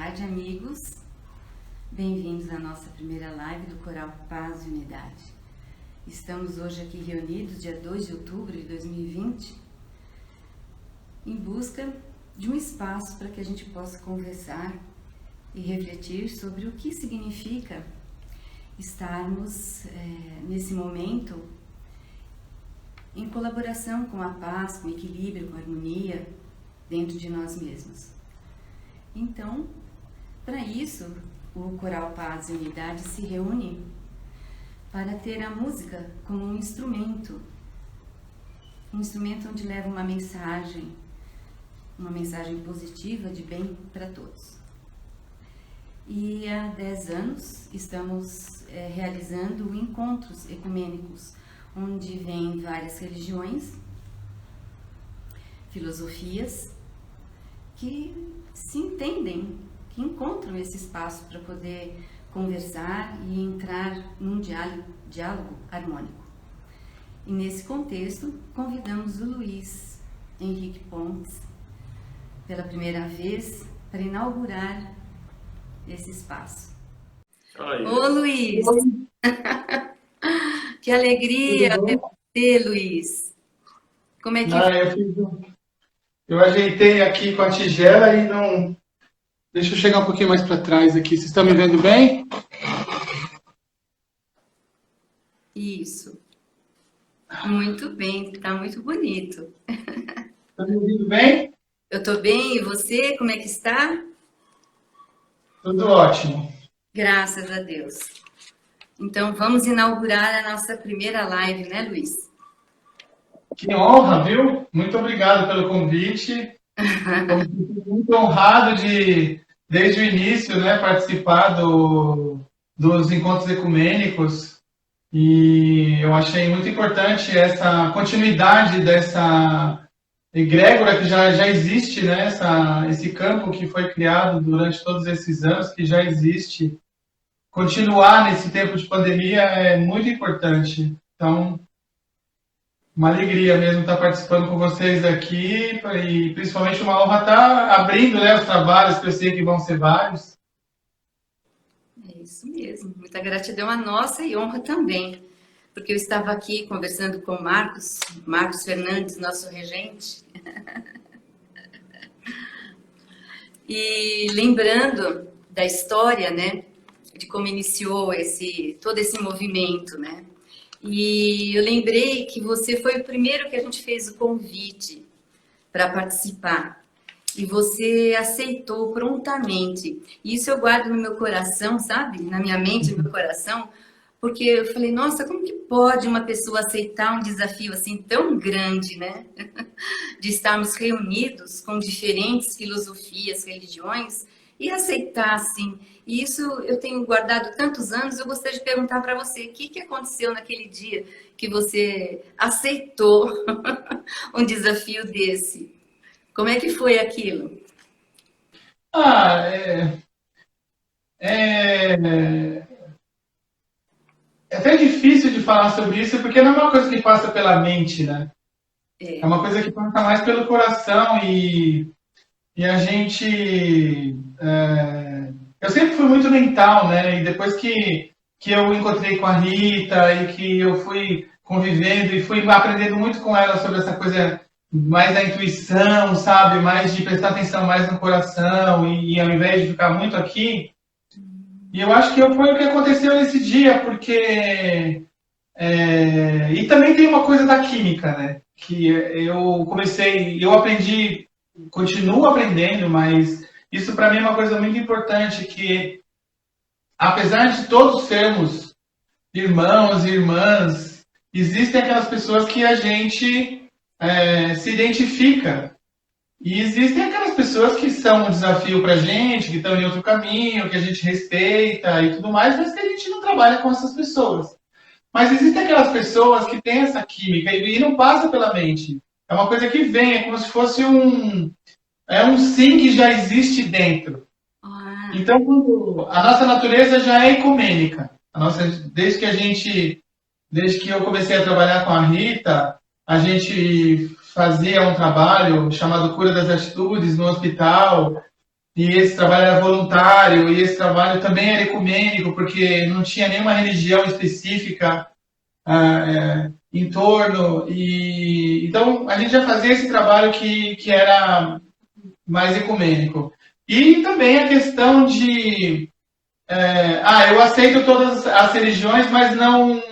tarde, amigos. Bem-vindos à nossa primeira live do Coral Paz e Unidade. Estamos hoje aqui reunidos, dia 2 de outubro de 2020, em busca de um espaço para que a gente possa conversar e refletir sobre o que significa estarmos nesse momento em colaboração com a paz, com equilíbrio, com harmonia dentro de nós mesmos. Então, para isso, o Coral Paz e Unidade se reúne para ter a música como um instrumento onde leva uma mensagem positiva de bem para todos. E há 10 anos estamos realizando encontros ecumênicos, onde vêm várias religiões, filosofias, que se entendem, que encontram esse espaço para poder conversar e entrar num diálogo harmônico. E nesse contexto, convidamos o Luiz Henrique Pontes, pela primeira vez, para inaugurar esse espaço. Ô Luiz! Que alegria ver você, Luiz! Como é que eu ajeitei aqui com a tigela e não... Deixa eu chegar um pouquinho mais para trás aqui. Vocês estão me vendo bem? Isso. Muito bem, está muito bonito. Está me ouvindo bem? Eu estou bem, e você? Como é que está? Tudo ótimo. Graças a Deus. Então, vamos inaugurar a nossa primeira live, né, Luiz? Que honra, viu? Muito obrigado pelo convite. Estou muito honrado de, desde o início, né, participar dos encontros ecumênicos. E eu achei muito importante essa continuidade dessa egrégora que já existe, né, esse campo que foi criado durante todos esses anos, que já existe. Continuar nesse tempo de pandemia é muito importante. Então, uma alegria mesmo estar participando com vocês aqui e principalmente uma honra estar abrindo, né, os trabalhos, que eu sei que vão ser vários. É isso mesmo. Muita gratidão a nossa e honra também. Porque eu estava aqui conversando com o Marcos Fernandes, nosso regente. E lembrando da história, né, de como iniciou todo esse movimento, né? E eu lembrei que você foi o primeiro que a gente fez o convite para participar. E você aceitou prontamente. E isso eu guardo no meu coração, sabe? Na minha mente, no meu coração. Porque eu falei, nossa, como que pode uma pessoa aceitar um desafio assim tão grande, né? De estarmos reunidos com diferentes filosofias, religiões, e aceitar, assim. E isso eu tenho guardado tantos anos, eu gostaria de perguntar para você, o que aconteceu naquele dia que você aceitou um desafio desse? Como é que foi aquilo? É até difícil de falar sobre isso, porque não é uma coisa que passa pela mente, né? É uma coisa que passa mais pelo coração e a gente... eu sempre fui muito mental, né? E depois que eu encontrei com a Rita e que eu fui convivendo e fui aprendendo muito com ela sobre essa coisa mais da intuição, sabe? Mais de prestar atenção mais no coração e ao invés de ficar muito aqui. E eu acho que foi o que aconteceu nesse dia, porque... e também tem uma coisa da química, né? Que eu aprendi, continuo aprendendo, mas isso para mim é uma coisa muito importante, que apesar de todos sermos irmãos e irmãs, existem aquelas pessoas que a gente se identifica. E existem aquelas pessoas que são um desafio para a gente, que estão em outro caminho, que a gente respeita e tudo mais, mas que a gente não trabalha com essas pessoas. Mas existem aquelas pessoas que têm essa química e não passa pela mente. É uma coisa que vem, é como se fosse um sim que já existe dentro. Então, a nossa natureza já é ecumênica. Desde que eu comecei a trabalhar com a Rita, a gente fazia um trabalho chamado Cura das Atitudes no hospital, e esse trabalho era voluntário, e esse trabalho também era ecumênico, porque não tinha nenhuma religião específica em torno, e então a gente já fazia esse trabalho que era mais ecumênico. E também a questão de eu aceito todas as religiões, mas não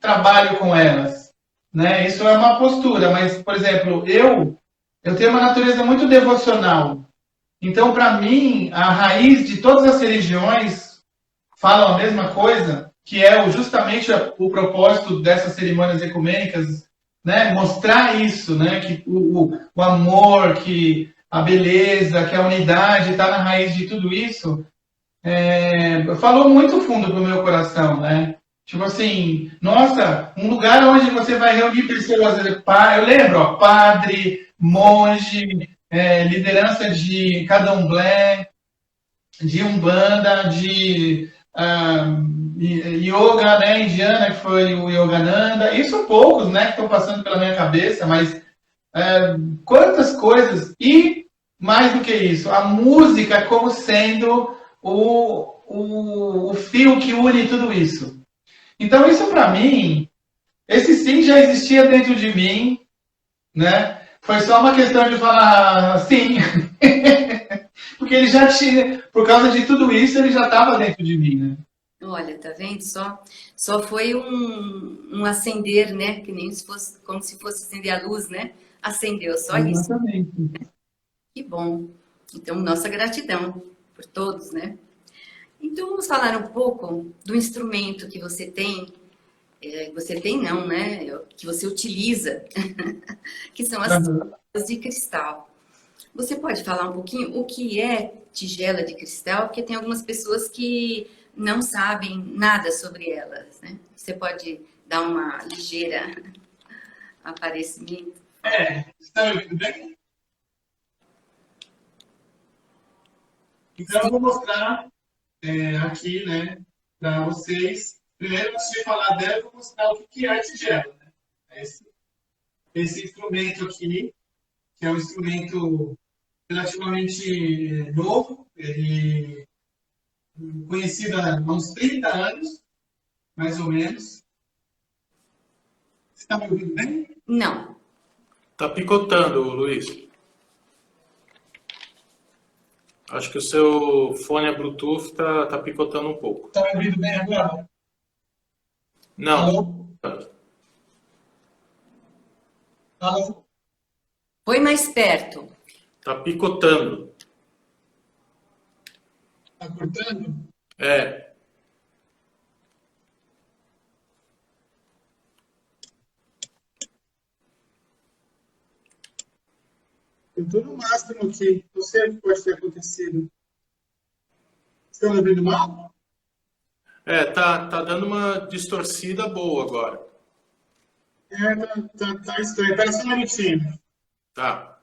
trabalho com elas, né? Isso é uma postura, mas, por exemplo, eu tenho uma natureza muito devocional. Então, para mim, a raiz de todas as religiões falam a mesma coisa, que é justamente o propósito dessas cerimônias ecumênicas, né? Mostrar isso, né? Que o amor, que a beleza, que a unidade está na raiz de tudo isso. Falou muito fundo pro meu coração, né? Tipo assim, nossa, um lugar onde você vai reunir pessoas, eu lembro, ó, padre, monge, liderança de candomblé, de umbanda, de yoga, né, indiana, que foi o Yogananda. E são poucos, né, que estão passando pela minha cabeça, mas quantas coisas. E mais do que isso, a música como sendo o fio que une tudo isso. Então, isso para mim, esse sim já existia dentro de mim, né? Foi só uma questão de falar sim. Porque ele já tinha, por causa de tudo isso, ele já estava dentro de mim, né? Olha, tá vendo? Só foi um acender, né? Que nem se fosse, como se fosse acender a luz, né? Acendeu, só isso. Exatamente. Que bom. Então, nossa gratidão por todos, né? Então, vamos falar um pouco do instrumento que você tem. Você tem não, né? Que você utiliza, que são as tigelas de cristal. Você pode falar um pouquinho o que é tigela de cristal? Porque tem algumas pessoas que não sabem nada sobre elas, né? Você pode dar uma ligeira aparecimento? Está me ouvindo bem? Então, eu vou mostrar aqui, né, para vocês. Primeiro, antes de falar dela, eu vou mostrar o que é a tigela. Né? Esse instrumento aqui, que é um instrumento relativamente novo, ele conhecido há uns 30 anos, mais ou menos. Você está me ouvindo bem? Não. Tá picotando, Luiz. Acho que o seu fone Bluetooth tá picotando um pouco. Está me ouvindo bem agora? Não. Alô? Foi mais perto. Tá picotando. Está cortando? É. Eu estou no máximo aqui. Não sei o que pode ter acontecido. Estão me ouvindo mal? Tá dando uma distorcida boa agora. Tá estranho. Espera só um minutinho. Tá.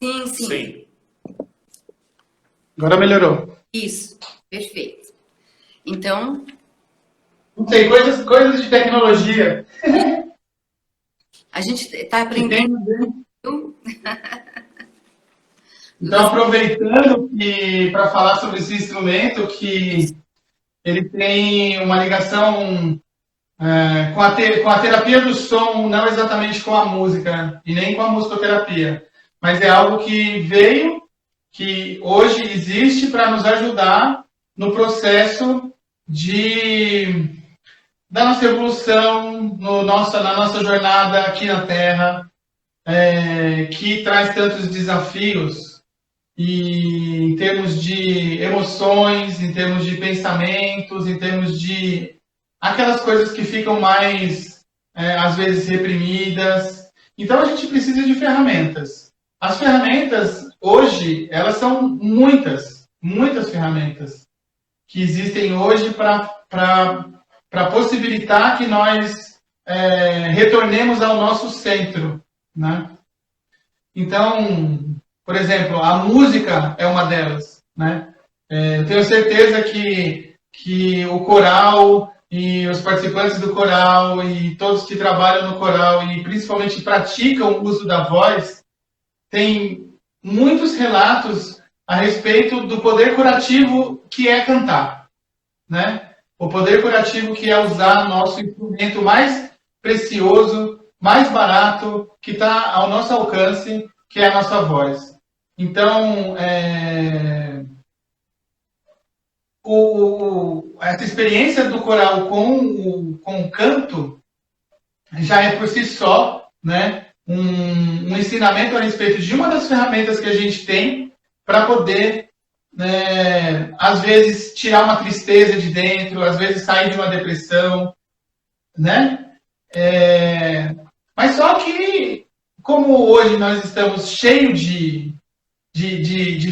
Sim, sim. Sim. Agora melhorou. Isso, perfeito. Então, Não sei, coisas de tecnologia. a gente está aprendendo. Então, aproveitando para falar sobre esse instrumento, que ele tem uma ligação com a terapia do som, não exatamente com a música e nem com a musicoterapia, mas é algo que veio, que hoje existe para nos ajudar no processo da nossa evolução, na nossa jornada aqui na Terra, que traz tantos desafios, e em termos de emoções, em termos de pensamentos, em termos de aquelas coisas que ficam mais, às vezes, reprimidas. Então, a gente precisa de ferramentas. As ferramentas, hoje, elas são muitas ferramentas que existem hoje para possibilitar que nós retornemos ao nosso centro, né? Então, por exemplo, a música é uma delas, né? Eu tenho certeza que o coral e os participantes do coral e todos que trabalham no coral e principalmente praticam o uso da voz têm muitos relatos a respeito do poder curativo que é cantar, né? O poder curativo que é usar nosso instrumento mais precioso, mais barato, que está ao nosso alcance, que é a nossa voz. Então, essa experiência do coral com o canto já é por si só, né, um ensinamento a respeito de uma das ferramentas que a gente tem para poder, às vezes, tirar uma tristeza de dentro, às vezes sair de uma depressão, né? Mas só que, como hoje nós estamos cheios de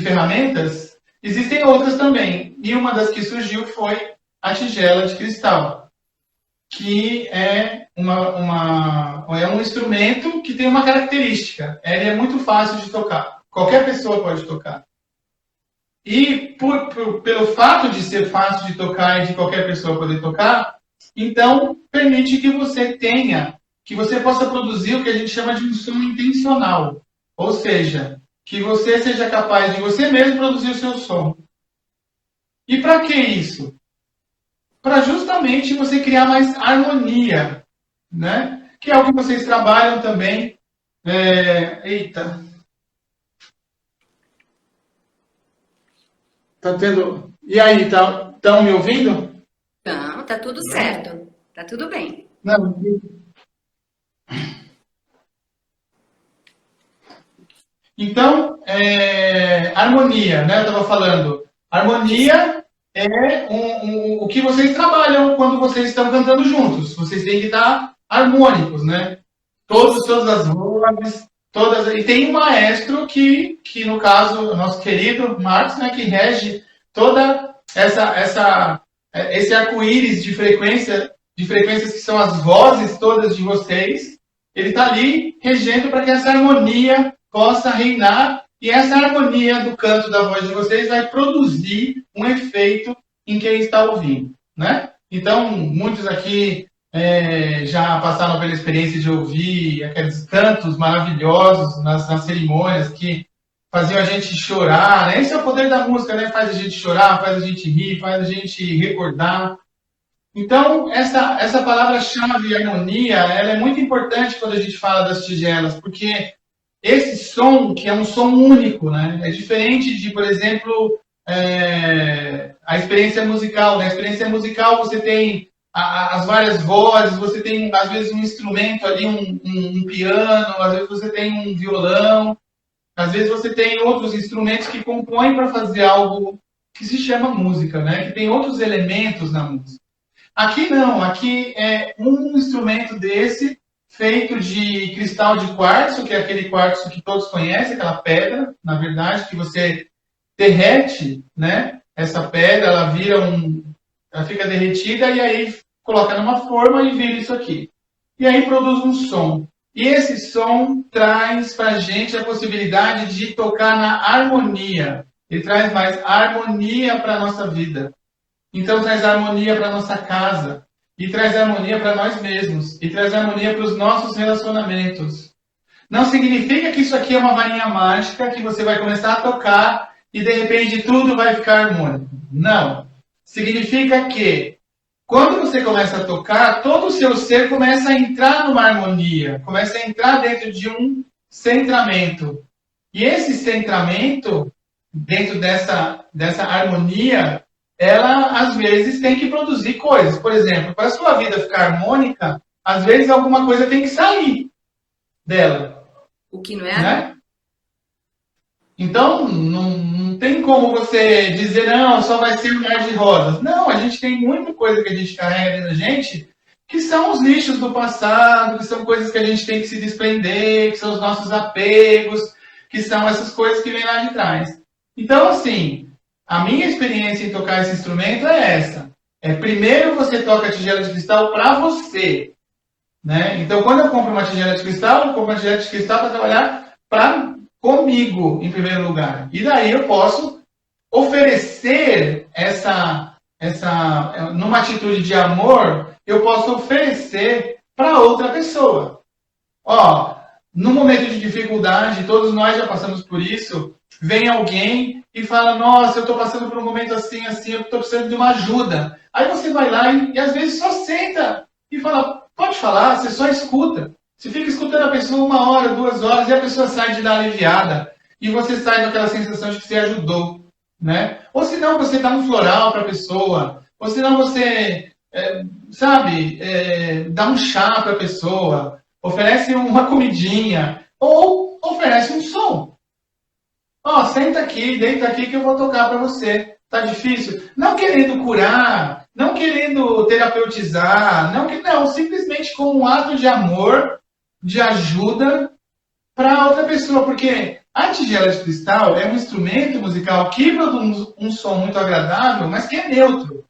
ferramentas, existem outras também. E uma das que surgiu foi a tigela de cristal, que é um instrumento que tem uma característica. Ele é muito fácil de tocar. Qualquer pessoa pode tocar. E pelo fato de ser fácil de tocar e de qualquer pessoa poder tocar, então permite que você possa produzir o que a gente chama de um som intencional. Ou seja, que você seja capaz de você mesmo produzir o seu som. E para que isso? Para justamente você criar mais harmonia, né? Que é o que vocês trabalham também. Eita. Tá tendo... E aí, estão me ouvindo? Não, tá tudo certo. Tá tudo bem. Não. Então, harmonia, né? Eu estava falando. Harmonia é o que vocês trabalham quando vocês estão cantando juntos. Vocês têm que estar harmônicos, né? Todas as vozes, e tem um maestro que no caso, o nosso querido Marcos, né, que rege toda esse arco-íris de frequências que são as vozes todas de vocês. Ele está ali regendo para que essa harmonia possa reinar, e essa harmonia do canto da voz de vocês vai produzir um efeito em quem está ouvindo, né? Então, muitos aqui já passaram pela experiência de ouvir aqueles cantos maravilhosos nas cerimônias que faziam a gente chorar, né? Esse é o poder da música, né? Faz a gente chorar, faz a gente rir, faz a gente recordar. Então, essa palavra-chave, harmonia, ela é muito importante quando a gente fala das tigelas, porque esse som, que é um som único, né? É diferente de, por exemplo, a experiência musical. Na experiência musical, você tem as várias vozes, você tem, às vezes, um instrumento ali, um piano, às vezes você tem um violão, às vezes você tem outros instrumentos que compõem para fazer algo que se chama música, né? Que tem outros elementos na música. Aqui não, aqui é um instrumento desse, feito de cristal de quartzo, que é aquele quartzo que todos conhecem, aquela pedra, na verdade, que você derrete, né? Essa pedra, ela fica derretida e aí coloca numa forma e vira isso aqui. E aí produz um som. E esse som traz para a gente a possibilidade de tocar na harmonia. Ele traz mais harmonia para a nossa vida. Então traz harmonia para a nossa casa. E traz harmonia para nós mesmos. E traz harmonia para os nossos relacionamentos. Não significa que isso aqui é uma varinha mágica que você vai começar a tocar e de repente tudo vai ficar harmônico. Não. Significa que quando você começa a tocar, todo o seu ser começa a entrar numa harmonia. Começa a entrar dentro de um centramento. E esse centramento, dentro dessa harmonia, ela, às vezes, tem que produzir coisas. Por exemplo, para a sua vida ficar harmônica, às vezes alguma coisa tem que sair dela. O que não é? Né? Então, não tem como você dizer, não, só vai ser um mar de rosas. Não, a gente tem muita coisa que a gente carrega dentro da gente, que são os lixos do passado, que são coisas que a gente tem que se desprender, que são os nossos apegos, que são essas coisas que vêm lá de trás. Então, assim, a minha experiência em tocar esse instrumento é essa. Primeiro você toca a tigela de cristal para você. Né? Então, quando eu compro uma tigela de cristal, eu compro uma tigela de cristal para trabalhar comigo, em primeiro lugar. E daí eu posso oferecer numa atitude de amor, eu posso oferecer para outra pessoa. Ó, no momento de dificuldade, todos nós já passamos por isso, vem alguém e fala, nossa, eu estou passando por um momento assim, assim, eu estou precisando de uma ajuda. Aí você vai lá e às vezes só senta e fala, pode falar, você só escuta. Você fica escutando a pessoa 1 hora, 2 horas, e a pessoa sai de dar aliviada. E você sai com aquela sensação de que você ajudou. Né? Ou se não, você dá um floral para a pessoa. Ou se não, você, dá um chá para a pessoa. Oferece uma comidinha. Ou oferece um som. Ó, senta aqui, deita aqui que eu vou tocar para você. Tá difícil? Não querendo curar, não querendo terapeutizar, não, simplesmente como um ato de amor, de ajuda para outra pessoa, porque a tigela de cristal é um instrumento musical que produz um som muito agradável, mas que é neutro.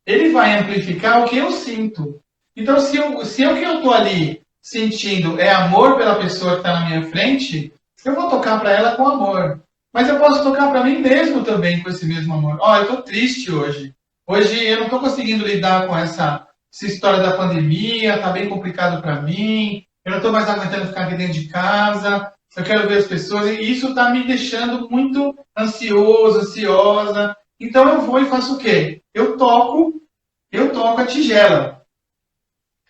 Ele vai amplificar o que eu sinto. Então, se o que eu estou ali sentindo é amor pela pessoa que está na minha frente, eu vou tocar para ela com amor. Mas eu posso tocar para mim mesmo também com esse mesmo amor. Ó, eu estou triste hoje. Hoje eu não estou conseguindo lidar com essa história da pandemia, está bem complicado para mim. Eu não estou mais aguentando ficar aqui dentro de casa, eu quero ver as pessoas, e isso está me deixando muito ansioso, ansiosa. Então eu vou e faço o quê? Eu toco a tigela.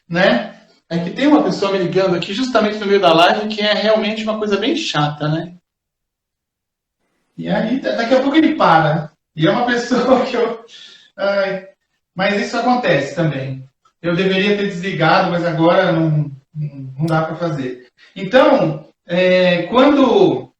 Né? É que tem uma pessoa me ligando aqui justamente no meio da live que é realmente uma coisa bem chata, né? E aí, daqui a pouco ele para. E é uma pessoa que eu... Mas isso acontece também. Eu deveria ter desligado, mas agora não dá para fazer. Então, quando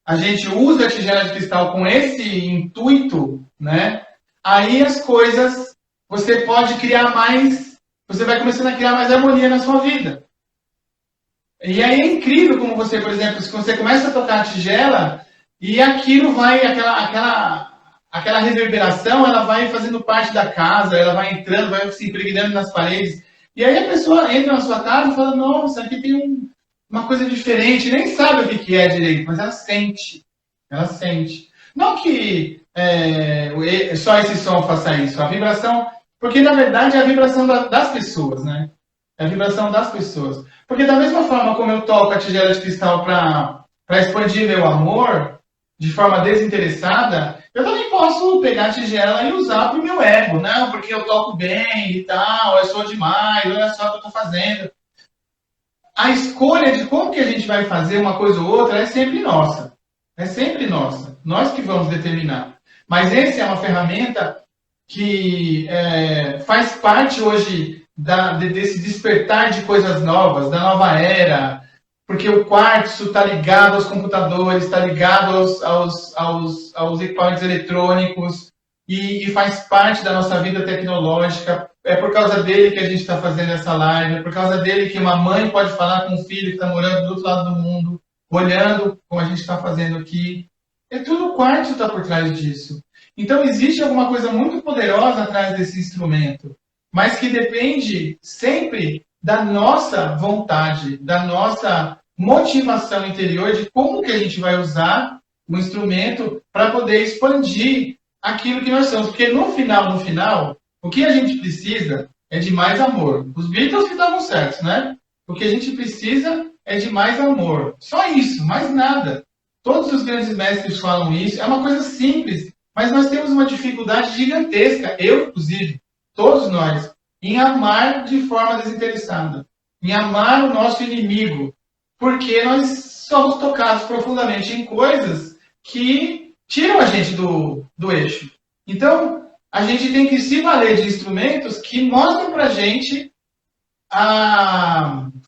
a gente usa a tigela de cristal com esse intuito, né, aí as coisas, você pode criar mais, você vai começando a criar mais harmonia na sua vida. E aí é incrível como você, por exemplo, se você começa a tocar a tigela e aquilo vai, aquela reverberação, ela vai fazendo parte da casa, ela vai entrando, vai se impregnando nas paredes. E aí a pessoa entra na sua casa e fala, nossa, aqui tem uma coisa diferente, nem sabe o que é direito, mas ela sente. Ela sente. Não que só esse som faça isso, a vibração, porque na verdade é a vibração das pessoas, né? É a vibração das pessoas. Porque da mesma forma como eu toco a tigela de cristal para expandir meu amor, de forma desinteressada, eu também posso pegar a tigela e usar para o meu ego. Não, porque eu toco bem e tal, eu sou demais, olha só o que eu estou fazendo. A escolha de como que a gente vai fazer uma coisa ou outra é sempre nossa. É sempre nossa. Nós que vamos determinar. Mas essa é uma ferramenta que faz parte hoje desse despertar de coisas novas, da nova era, porque o quartzo está ligado aos computadores, está ligado aos equipamentos eletrônicos e faz parte da nossa vida tecnológica. É por causa dele que a gente está fazendo essa live, é por causa dele que uma mãe pode falar com um filho que está morando do outro lado do mundo, olhando como a gente está fazendo aqui. É tudo o quartzo está por trás disso. Então existe alguma coisa muito poderosa atrás desse instrumento, mas que depende sempre da nossa vontade, da nossa motivação interior de como que a gente vai usar o instrumento para poder expandir aquilo que nós somos. Porque no final, o que a gente precisa é de mais amor. Os Beatles que estavam certos, né? O que a gente precisa é de mais amor. Só isso, mais nada. Todos os grandes mestres falam isso. É uma coisa simples, mas nós temos uma dificuldade gigantesca, eu, inclusive, todos nós, em amar de forma desinteressada, em amar o nosso inimigo, porque nós somos tocados profundamente em coisas que tiram a gente do eixo. Então, a gente tem que se valer de instrumentos que mostram para a gente,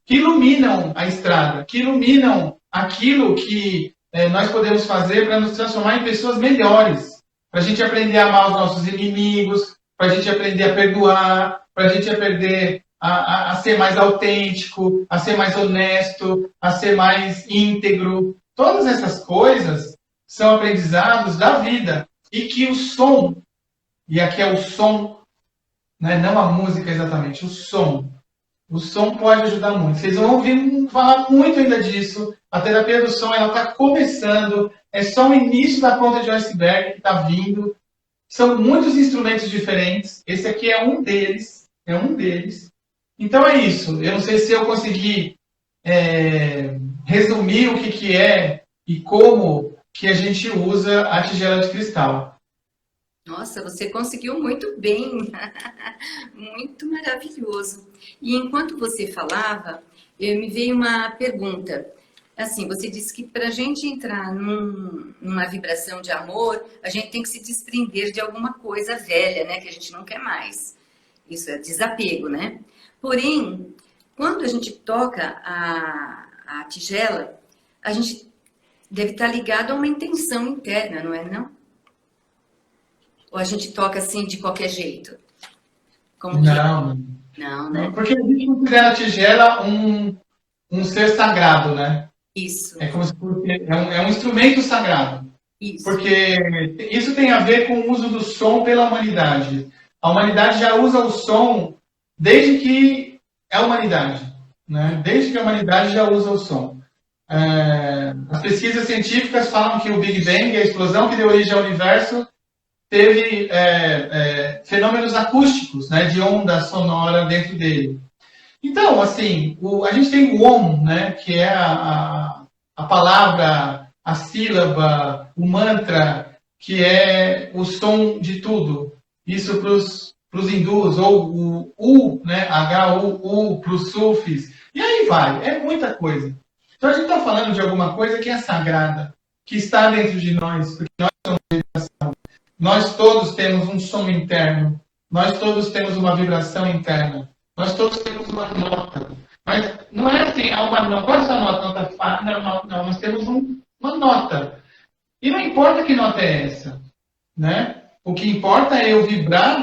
que iluminam a estrada, que iluminam aquilo que nós podemos fazer para nos transformar em pessoas melhores, para a gente aprender a amar os nossos inimigos, para a gente aprender a perdoar, para a gente aprender a ser mais autêntico, a ser mais honesto, a ser mais íntegro. Todas essas coisas são aprendizados da vida. E que o som, e aqui é o som, né, não a música exatamente, o som, O som pode ajudar muito. Vocês vão ouvir falar muito ainda disso. A terapia do som ela está começando. É só o início da ponta de iceberg que está vindo. São muitos instrumentos diferentes. Esse aqui é um deles. É um deles. Então é isso. Eu não sei se eu consegui resumir o que é e como que a gente usa a tigela de cristal. Nossa, você conseguiu muito bem, muito maravilhoso. E enquanto você falava, me veio uma pergunta. Assim, você disse que para a gente entrar numa vibração de amor, a gente tem que se desprender de alguma coisa velha, né? Que a gente não quer mais. Isso é desapego, né? Porém, quando a gente toca a tigela, a gente deve estar ligado a uma intenção interna, não é não? Ou a gente toca assim de qualquer jeito? Como que é? Não, né? Porque a gente considera a tigela um ser sagrado, né? Isso. É como se fosse, é um instrumento sagrado. Isso. Porque isso tem a ver com o uso do som pela humanidade. A humanidade já usa o som desde que é a humanidade, né? Desde que a humanidade já usa o som. As pesquisas científicas falam que o Big Bang, a explosão que deu origem ao universo, teve fenômenos acústicos, né, de onda sonora dentro dele. Então, assim, a gente tem o Om, né, que é a palavra, a sílaba, o mantra, que é o som de tudo. Isso para os hindus, ou o U, né, H-U-U, para os sufis. E aí vai, é muita coisa. Então a gente está falando de alguma coisa que é sagrada, que está dentro de nós, porque nós somos vibração. Nós todos temos um som interno. Nós todos temos uma vibração interna. Nós todos temos uma nota. Mas não é assim, uma nota. Qual é essa nota? Nota Fá? Não, nós temos uma nota. E não importa que nota é essa, né? O que importa é eu vibrar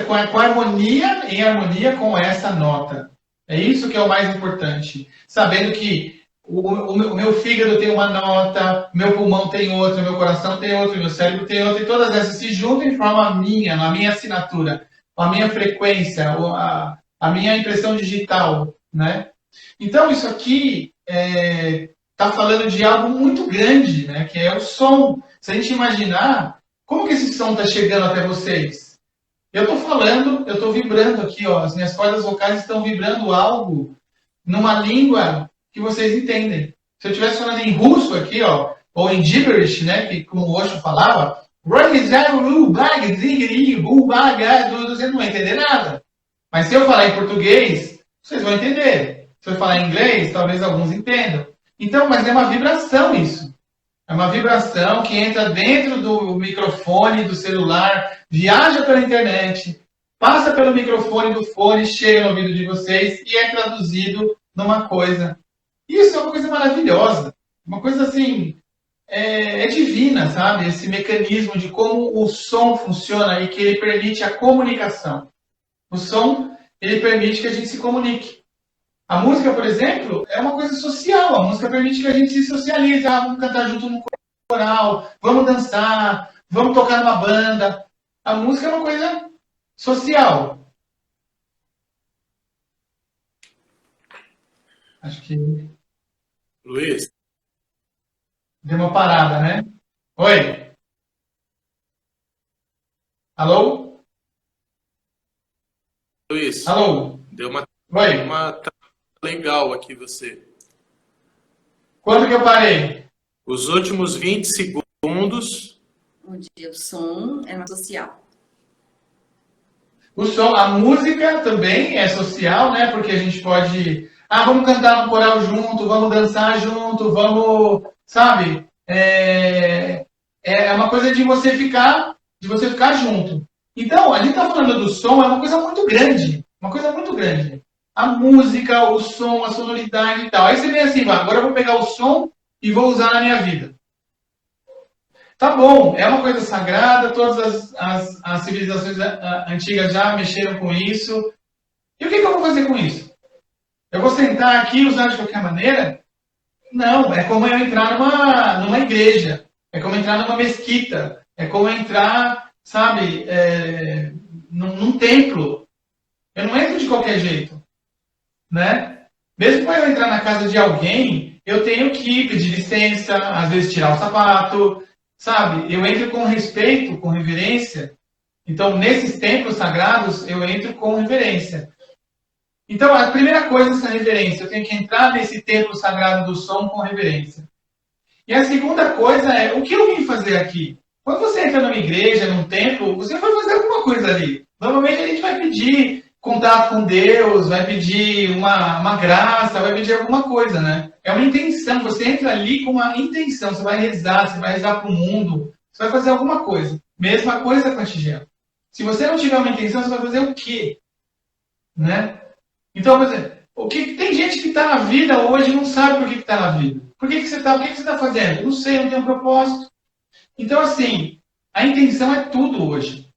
com a harmonia, em harmonia com essa nota. É isso que é o mais importante. Sabendo que o meu fígado tem uma nota, meu pulmão tem outra, meu coração tem outra, meu cérebro tem outra, e todas essas se juntam e formam a minha assinatura, a minha frequência, a minha impressão digital, né? Então, isso aqui está falando de algo muito grande, né? Que é o som. Se a gente imaginar, como que esse som está chegando até vocês? Eu estou falando, eu estou vibrando aqui, ó, as minhas cordas vocais estão vibrando algo numa língua que vocês entendem. Se eu estivesse falando em russo aqui, ó, ou em gibberish, né, que como o Osho falava, você não vai entender nada. Mas se eu falar em português, vocês vão entender. Se eu falar em inglês, talvez alguns entendam. Então, mas é uma vibração isso. É uma vibração que entra dentro do microfone do celular, viaja pela internet, passa pelo microfone do fone, chega no ouvido de vocês e é traduzido numa coisa. Isso é uma coisa maravilhosa. Uma coisa assim, divina, sabe? Esse mecanismo de como o som funciona e que ele permite a comunicação. O som, ele permite que a gente se comunique. A música, por exemplo, é uma coisa social. A música permite que a gente se socialize. Vamos cantar junto no coral, vamos dançar, vamos tocar numa banda. A música é uma coisa social. Acho que... Luiz? Deu uma parada, né? Oi? Alô? Luiz? Alô? Deu uma legal aqui você. Quando que eu parei? Os últimos 20 segundos. Onde o som é social. O som, a música também é social, né? Porque a gente pode... vamos cantar no coral junto, vamos dançar junto, vamos... Sabe? É uma coisa de você ficar junto. Então, a gente está falando do som, é uma coisa muito grande. Uma coisa muito grande. A música, o som, a sonoridade e tal. Aí você vem assim, agora eu vou pegar o som e vou usar na minha vida. Tá bom, é uma coisa sagrada, todas as civilizações antigas já mexeram com isso. E o que eu vou fazer com isso? Eu vou sentar aqui e usar de qualquer maneira? Não, é como eu entrar numa igreja, é como entrar numa mesquita, é como entrar, sabe, num templo. Eu não entro de qualquer jeito, né? Mesmo para eu entrar na casa de alguém, eu tenho que pedir licença, às vezes tirar o sapato, sabe? Eu entro com respeito, com reverência. Então, nesses templos sagrados, eu entro com reverência. Então, a primeira coisa é essa reverência. Eu tenho que entrar nesse templo sagrado do som com reverência. E a segunda coisa é, o que eu vim fazer aqui? Quando você entra numa igreja, num templo, você vai fazer alguma coisa ali. Normalmente a gente vai pedir contato com Deus, vai pedir uma graça, vai pedir alguma coisa, né? É uma intenção. Você entra ali com uma intenção. Você vai rezar para o mundo, você vai fazer alguma coisa. Mesma coisa com a tigela. Se você não tiver uma intenção, você vai fazer o quê? Né? Então, por exemplo, tem gente que está na vida hoje e não sabe por que está na vida. O que você está fazendo? Eu não sei, eu não tenho um propósito. Então, assim, a intenção é tudo hoje.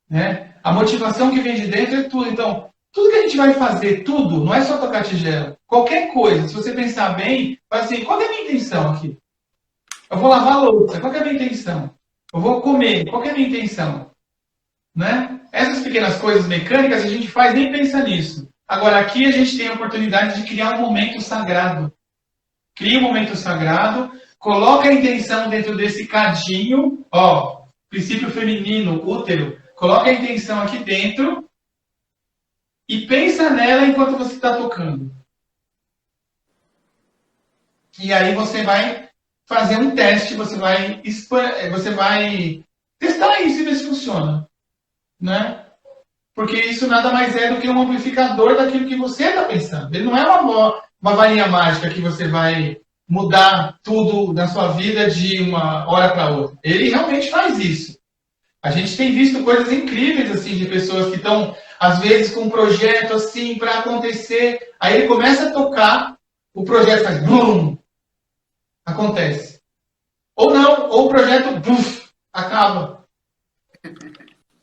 Né? A motivação que vem de dentro é tudo. Então, tudo que a gente vai fazer, tudo, não é só tocar tigela. Qualquer coisa, se você pensar bem, vai assim, qual é a minha intenção aqui? Eu vou lavar a louça, qual é a minha intenção? Eu vou comer, qual é a minha intenção? Né? Essas pequenas coisas mecânicas a gente faz nem pensa nisso. Agora, aqui a gente tem a oportunidade de criar um momento sagrado. Cria um momento sagrado, coloca a intenção dentro desse cadinho, ó, princípio feminino, útero, coloca a intenção aqui dentro e pensa nela enquanto você está tocando. E aí você vai fazer um teste, você vai testar isso e ver se funciona. Né? Porque isso nada mais é do que um amplificador daquilo que você está pensando. Ele não é uma varinha mágica que você vai mudar tudo na sua vida de uma hora para outra. Ele realmente faz isso. A gente tem visto coisas incríveis assim de pessoas que estão, às vezes, com um projeto assim para acontecer. Aí ele começa a tocar, o projeto faz BUM! Acontece. Ou não, ou o projeto BUF! Acaba.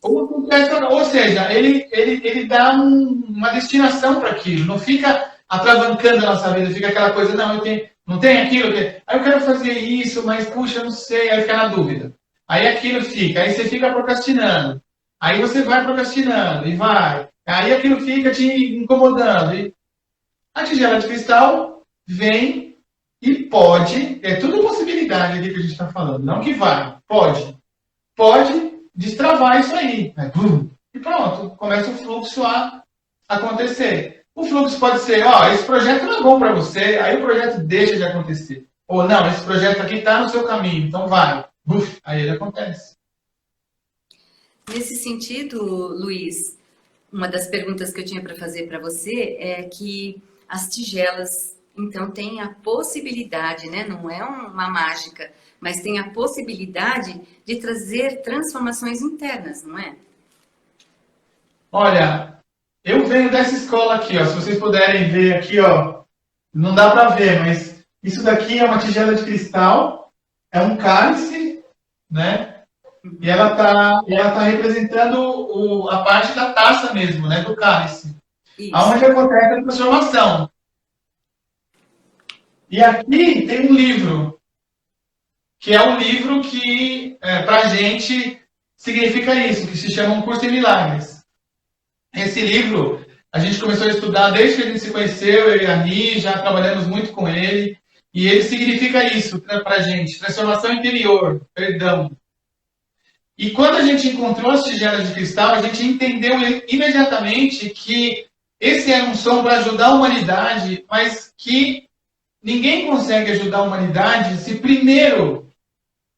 Ou seja, ele dá uma destinação para aquilo, não fica atravancando a nossa vida, fica aquela coisa, não tem aquilo, aí eu quero fazer isso, mas puxa, eu não sei, aí fica na dúvida. Aí aquilo fica, aí você fica procrastinando, aí você vai procrastinando e vai, aí aquilo fica te incomodando. E a tigela de cristal vem e pode, é tudo possibilidade ali que a gente está falando, não que vai, pode destravar isso aí. Né? E pronto, começa o fluxo a acontecer. O fluxo pode ser, esse projeto não é bom para você, aí o projeto deixa de acontecer. Ou não, esse projeto aqui está no seu caminho, então vai. Aí ele acontece. Nesse sentido, Luiz, uma das perguntas que eu tinha para fazer para você é que as tigelas, então, têm a possibilidade, né? Não é uma mágica, mas tem a possibilidade de trazer transformações internas, não é? Olha, eu venho dessa escola aqui, ó. Se vocês puderem ver aqui, ó, não dá para ver, mas isso daqui é uma tigela de cristal, é um cálice, né? E ela tá representando a parte da taça mesmo, né? Do cálice. Isso. Aonde acontece a transformação. E aqui tem um livro, que é um livro que, para a gente, significa isso, que se chama Um Curso em Milagres. Esse livro, a gente começou a estudar desde que a gente se conheceu, eu e a Ni, já trabalhamos muito com ele, e ele significa isso para a gente, transformação interior, perdão. E quando a gente encontrou as tigelas de cristal, a gente entendeu imediatamente que esse era um som para ajudar a humanidade, mas que ninguém consegue ajudar a humanidade se primeiro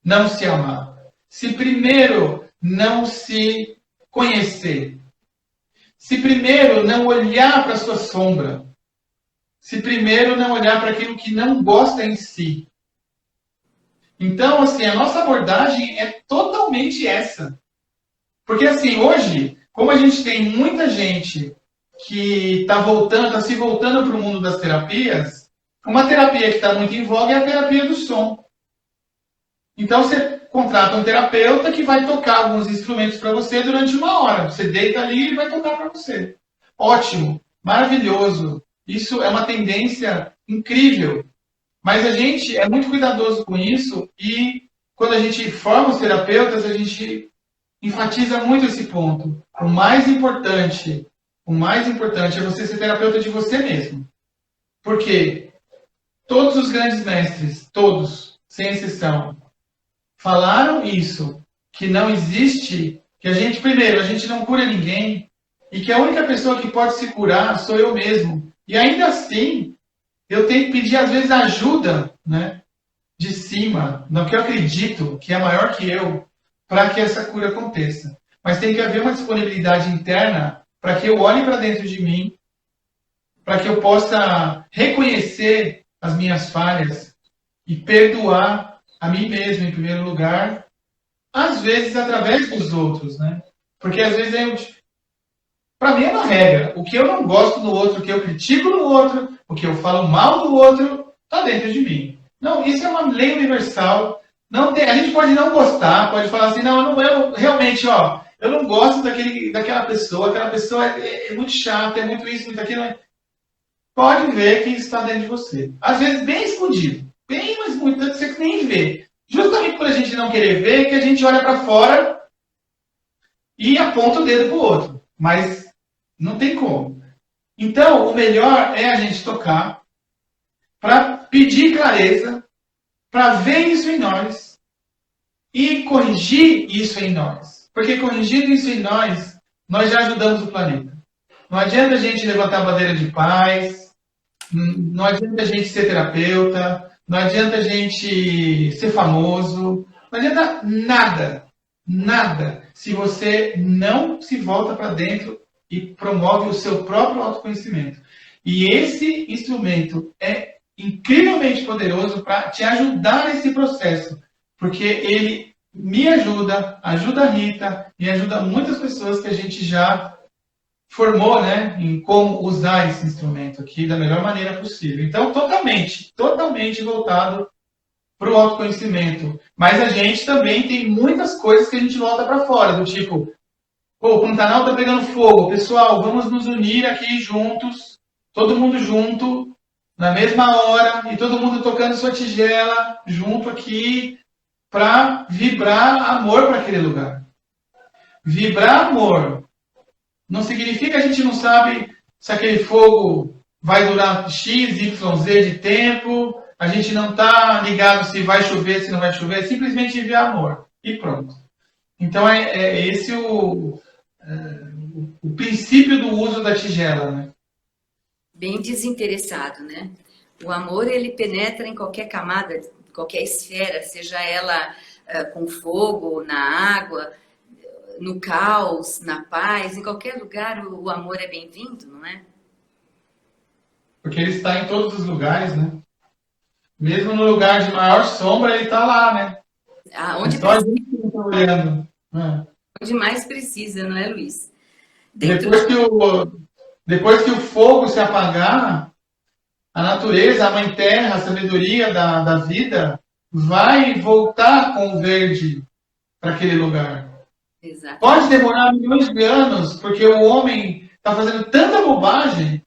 não se amar, se primeiro não se conhecer, se primeiro não olhar para a sua sombra, se primeiro não olhar para aquilo que não gosta em si. Então, assim, a nossa abordagem é totalmente essa. Porque, assim, hoje, como a gente tem muita gente que está se voltando para o mundo das terapias, uma terapia que está muito em voga é a terapia do som. Então, você contrata um terapeuta que vai tocar alguns instrumentos para você durante 1 hora. Você deita ali e ele vai tocar para você. Ótimo, maravilhoso. Isso é uma tendência incrível. Mas a gente é muito cuidadoso com isso e quando a gente forma os terapeutas, a gente enfatiza muito esse ponto. O mais importante o mais importante é você ser terapeuta de você mesmo. Porque todos os grandes mestres, todos, sem exceção, falaram isso, que não existe, que a gente, primeiro, a gente não cura ninguém, e que a única pessoa que pode se curar sou eu mesmo. E ainda assim, eu tenho que pedir, às vezes, ajuda, né, de cima, no que eu acredito que é maior que eu, para que essa cura aconteça. Mas tem que haver uma disponibilidade interna para que eu olhe para dentro de mim, para que eu possa reconhecer as minhas falhas e perdoar a mim mesmo, em primeiro lugar, às vezes através dos outros, né? Porque às vezes para mim é uma regra. O que eu não gosto no outro, o que eu critico no outro, o que eu falo mal do outro, está dentro de mim. Não, isso é uma lei universal. Não tem, a gente pode não gostar, pode falar assim, não, eu realmente, ó, eu não gosto daquela pessoa, aquela pessoa é muito chata, é muito isso, muito aquilo. Pode ver que isso está dentro de você. Às vezes bem escondido, bem, mas muito, você nem vê. Justamente por a gente não querer ver, que a gente olha para fora e aponta o dedo para o outro. Mas não tem como. Então, o melhor é a gente tocar para pedir clareza, para ver isso em nós e corrigir isso em nós. Porque corrigindo isso em nós, nós já ajudamos o planeta. Não adianta a gente levantar a bandeira de paz, não adianta a gente ser terapeuta, não adianta a gente ser famoso, não adianta nada, nada, se você não se volta para dentro e promove o seu próprio autoconhecimento. E esse instrumento é incrivelmente poderoso para te ajudar nesse processo, porque ele me ajuda, ajuda a Rita e ajuda muitas pessoas que a gente já formou, né, em como usar esse instrumento aqui da melhor maneira possível. Então, totalmente voltado para o autoconhecimento. Mas a gente também tem muitas coisas que a gente volta para fora, do tipo, o Pantanal está pegando fogo, pessoal, vamos nos unir aqui juntos, todo mundo junto, na mesma hora, e todo mundo tocando sua tigela junto aqui, para vibrar amor para aquele lugar. Vibrar amor não significa que a gente não sabe se aquele fogo vai durar X, Y, Z de tempo, a gente não está ligado se vai chover, se não vai chover, é simplesmente enviar amor. E pronto. Então é esse o princípio do uso da tigela, né? Bem desinteressado, né? O amor, ele penetra em qualquer camada, qualquer esfera, seja ela com fogo, na água, no caos, na paz, em qualquer lugar o amor é bem-vindo, não é? Porque ele está em todos os lugares, né? Mesmo no lugar de maior sombra, ele está lá, né? Onde só a gente que está olhando. Né? Onde mais precisa, não é, Luiz? Depois que o fogo se apagar, a natureza, a mãe terra, a sabedoria da vida vai voltar com o verde para aquele lugar. Exato. Pode demorar milhões de anos, porque o homem está fazendo tanta bobagem,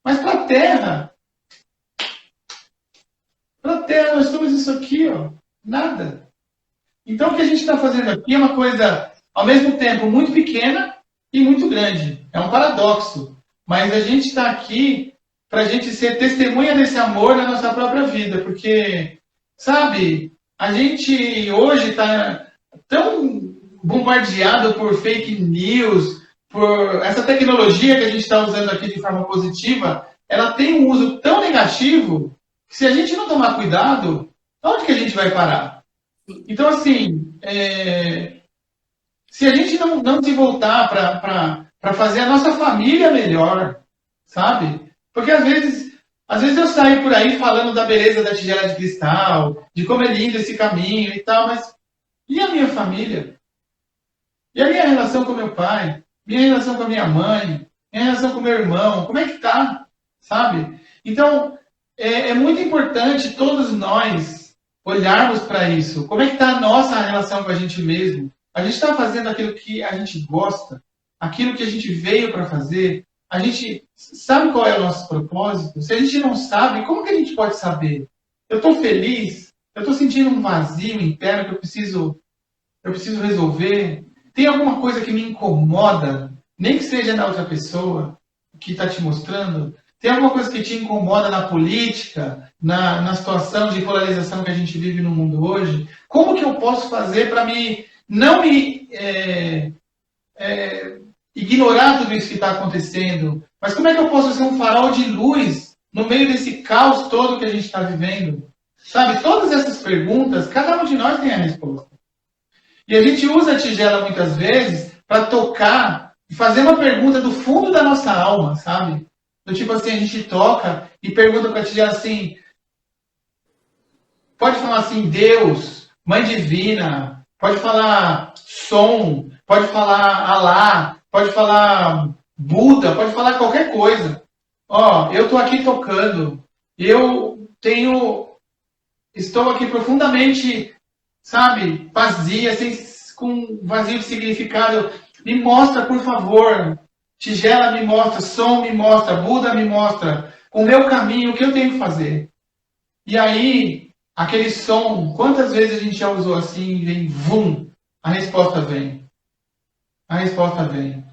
mas para a Terra nós temos isso aqui, ó, nada. Então o que a gente está fazendo aqui é uma coisa, ao mesmo tempo, muito pequena e muito grande. É um paradoxo, mas a gente está aqui para a gente ser testemunha desse amor na nossa própria vida, porque, sabe, a gente hoje está tão bombardeado por fake news, por essa tecnologia que a gente está usando aqui de forma positiva, ela tem um uso tão negativo que se a gente não tomar cuidado, onde que a gente vai parar? Então, assim, se a gente não se voltar para fazer a nossa família melhor, sabe? Porque às vezes eu saio por aí falando da beleza da tigela de cristal, de como é lindo esse caminho e tal, mas e a minha família? E a minha relação com meu pai? Minha relação com a minha mãe? Minha relação com meu irmão? Como é que tá? Sabe? Então, é muito importante todos nós olharmos para isso. Como é que está a nossa relação com a gente mesmo? A gente está fazendo aquilo que a gente gosta? Aquilo que a gente veio para fazer? A gente sabe qual é o nosso propósito? Se a gente não sabe, como que a gente pode saber? Eu estou feliz? Eu estou sentindo um vazio interno que eu preciso resolver? Tem alguma coisa que me incomoda nem que seja na outra pessoa, que está te mostrando, tem alguma coisa que te incomoda na política, na situação de polarização que a gente vive no mundo hoje, como que eu posso fazer para não me ignorar tudo isso que está acontecendo, mas como é que eu posso ser um farol de luz no meio desse caos todo que a gente está vivendo? Sabe, todas essas perguntas, cada um de nós tem a resposta. E a gente usa a tigela muitas vezes para tocar e fazer uma pergunta do fundo da nossa alma, sabe? Do tipo assim, a gente toca e pergunta para a tigela assim, pode falar assim, Deus, Mãe Divina, pode falar som, pode falar Alá, pode falar Buda, pode falar qualquer coisa. Ó, eu estou aqui tocando, estou aqui profundamente, sabe, vazia, com vazio de significado. Me mostra, por favor. Tigela me mostra, som me mostra, Buda me mostra, o meu caminho, o que eu tenho que fazer. E aí, aquele som, quantas vezes a gente já usou assim, e vem, vum, a resposta vem. A resposta vem.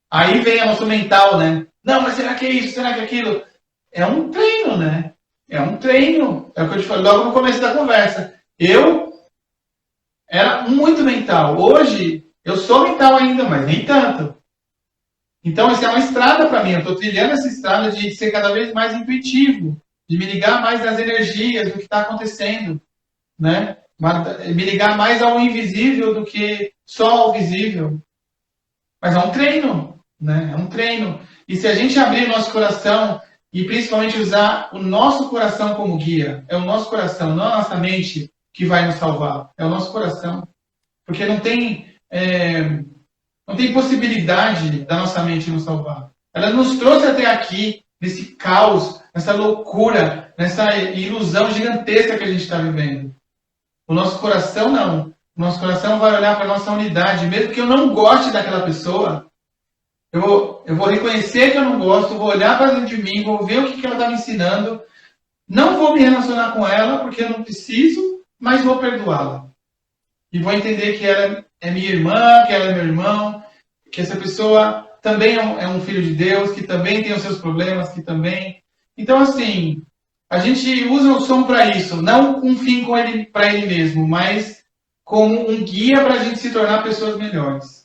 Aí vem a nosso mental, né? Não, mas será que é isso? Será que é aquilo? É um treino, né? É um treino. É o que eu te falei logo no começo da conversa. Eu era muito mental. Hoje, eu sou mental ainda, mas nem tanto. Então, isso é uma estrada para mim. Eu estou trilhando essa estrada de ser cada vez mais intuitivo, de me ligar mais nas energias do que está acontecendo, né? Me ligar mais ao invisível do que só ao visível. Mas é um treino, né? É um treino. E se a gente abrir o nosso coração e principalmente usar o nosso coração como guia, é o nosso coração, não a nossa mente que vai nos salvar, é o nosso coração. Porque não tem possibilidade da nossa mente nos salvar. Ela nos trouxe até aqui, nesse caos, nessa loucura, nessa ilusão gigantesca que a gente está vivendo. O nosso coração não. O nosso coração vai olhar para a nossa unidade. Mesmo que eu não goste daquela pessoa, eu vou reconhecer que eu não gosto, vou olhar para dentro de mim, vou ver o que ela está me ensinando. Não vou me relacionar com ela, porque eu não preciso, mas vou perdoá-la. E vou entender que ela é minha irmã, que ela é meu irmão, que essa pessoa também é um filho de Deus, que também tem os seus problemas, que também... Então, assim, a gente usa o som para isso, não com um fim para ele mesmo, mas como um guia para a gente se tornar pessoas melhores.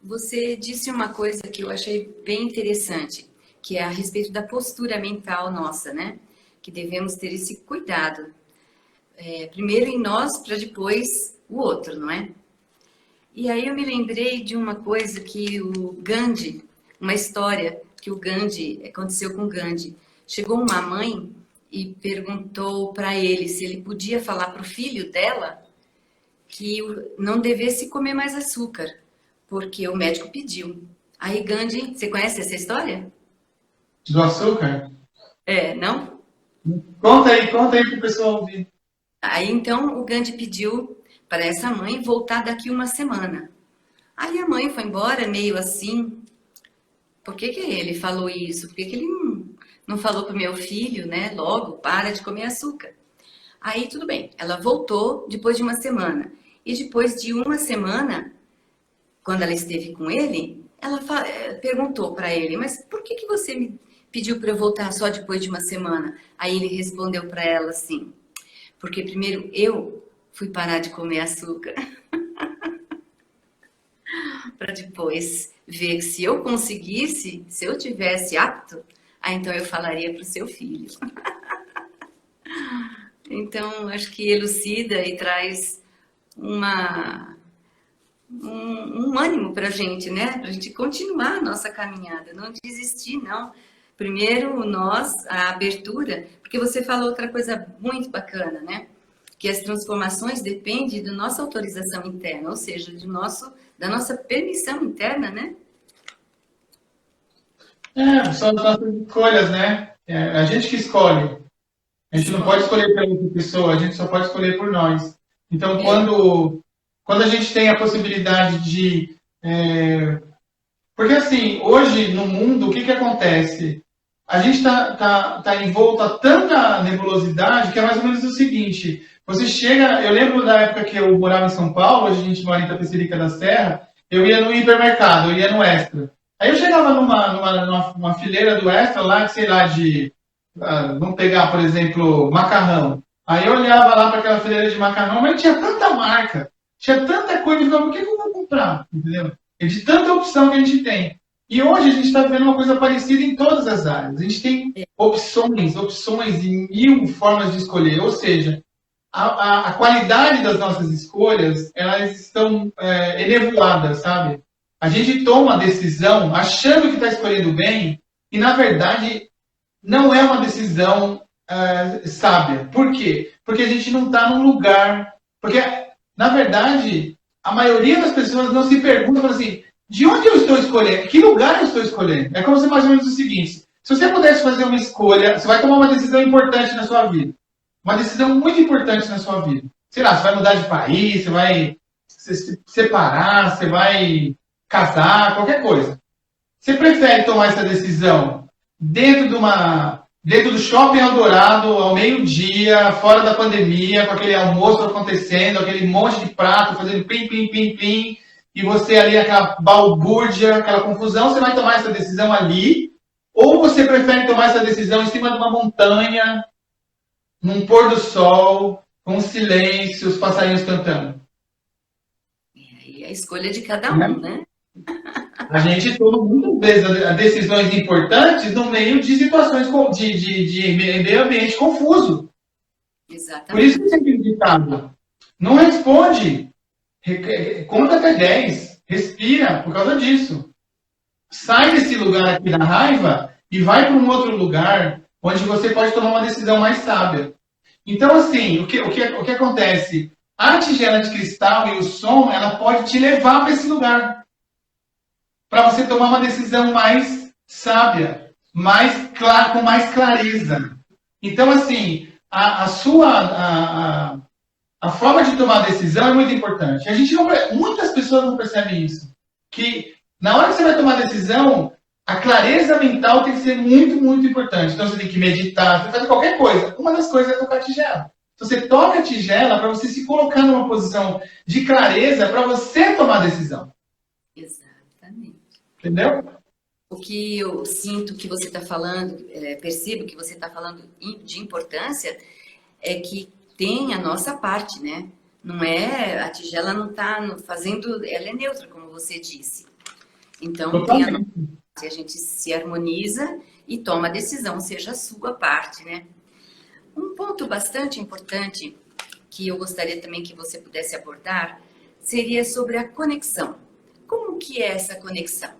Você disse uma coisa que eu achei bem interessante, que é a respeito da postura mental nossa, né? Que devemos ter esse cuidado. Primeiro em nós, para depois o outro, não é? E aí eu me lembrei de uma coisa que o Gandhi, uma história que aconteceu com o Gandhi. Chegou uma mãe e perguntou para ele se ele podia falar para o filho dela que não devesse comer mais açúcar, porque o médico pediu. Aí Gandhi, você conhece essa história? Do açúcar? Não? Conta aí pro pessoal ouvir. Aí então o Gandhi pediu para essa mãe voltar daqui uma semana. Aí a mãe foi embora meio assim, por que ele falou isso? Por que ele não falou para o meu filho, né? Logo, para de comer açúcar. Aí tudo bem, ela voltou depois de uma semana. E depois de uma semana, quando ela esteve com ele, ela perguntou para ele, mas por que você me pediu para eu voltar só depois de uma semana? Aí ele respondeu para ela assim, porque primeiro eu fui parar de comer açúcar. Para depois ver que se eu conseguisse, se eu tivesse apto, então eu falaria para o seu filho. Então, acho que elucida e traz um ânimo para a gente, né? Para a gente continuar a nossa caminhada, não desistir, não. Primeiro, a abertura, porque você falou outra coisa muito bacana, né? Que as transformações dependem da nossa autorização interna, ou seja, da nossa permissão interna, né? São as nossas escolhas, né? É a gente que escolhe. A gente não pode escolher pela outra pessoa, a gente só pode escolher por nós. Então, quando a gente tem a possibilidade de... Porque, assim, hoje, no mundo, o que acontece? A gente tá envolto a tanta nebulosidade que é mais ou menos o seguinte... Você chega... Eu lembro da época que eu morava em São Paulo, hoje a gente mora em Itapecerica da Serra, eu ia no hipermercado, eu ia no Extra. Aí eu chegava numa fileira do Extra lá, sei lá, vamos pegar, por exemplo, macarrão. Aí eu olhava lá para aquela fileira de macarrão, mas tinha tanta marca, tinha tanta coisa, eu falava, por que eu vou comprar? Entendeu? É de tanta opção que a gente tem. E hoje a gente está vendo uma coisa parecida em todas as áreas. A gente tem opções e mil formas de escolher. Ou seja, a qualidade das nossas escolhas, elas estão elevadas, sabe? A gente toma a decisão achando que está escolhendo bem e, na verdade, não é uma decisão sábia. Por quê? Porque a gente não está num lugar... Porque, na verdade, a maioria das pessoas não se pergunta assim, de onde eu estou escolhendo? Que lugar eu estou escolhendo? É como se mais ou menos o seguinte, se você pudesse fazer uma escolha, você vai tomar uma decisão importante na sua vida. Uma decisão muito importante na sua vida. Sei lá, você vai mudar de país, você vai se separar, você vai casar, qualquer coisa. Você prefere tomar essa decisão dentro do shopping Eldorado, ao meio-dia, fora da pandemia, com aquele almoço acontecendo, aquele monte de prato fazendo pim, pim, pim, pim, e você ali, aquela balbúrdia, aquela confusão, você vai tomar essa decisão ali, ou você prefere tomar essa decisão em cima de uma montanha, num pôr do sol, com silêncio, os passarinhos cantando? E a escolha de cada um, né? A gente toma muitas vezes decisões importantes no meio de situações de meio ambiente confuso. Exatamente. Por isso que você tem ditado. Não responde. Conta até 10. Respira por causa disso. Sai desse lugar aqui da raiva e vai para um outro lugar onde você pode tomar uma decisão mais sábia. Então, assim, o que acontece? A tigela de cristal e o som, ela pode te levar para esse lugar. Para você tomar uma decisão mais sábia, com mais clareza. Então, assim, a forma de tomar decisão é muito importante. Muitas pessoas não percebem isso. Que na hora que você vai tomar decisão, a clareza mental tem que ser muito, muito importante. Então, você tem que meditar, você tem que fazer qualquer coisa. Uma das coisas é tocar a tigela. Então, você toca a tigela para você se colocar numa posição de clareza para você tomar a decisão. Exatamente. Entendeu? O que eu sinto que você está falando, percebo que você está falando de importância, é que tem a nossa parte, né? Não é, a tigela não está fazendo, ela é neutra, como você disse. Então, tem a nossa parte, a gente se harmoniza e toma a decisão, seja a sua parte, né? Um ponto bastante importante que eu gostaria também que você pudesse abordar seria sobre a conexão. Como que é essa conexão?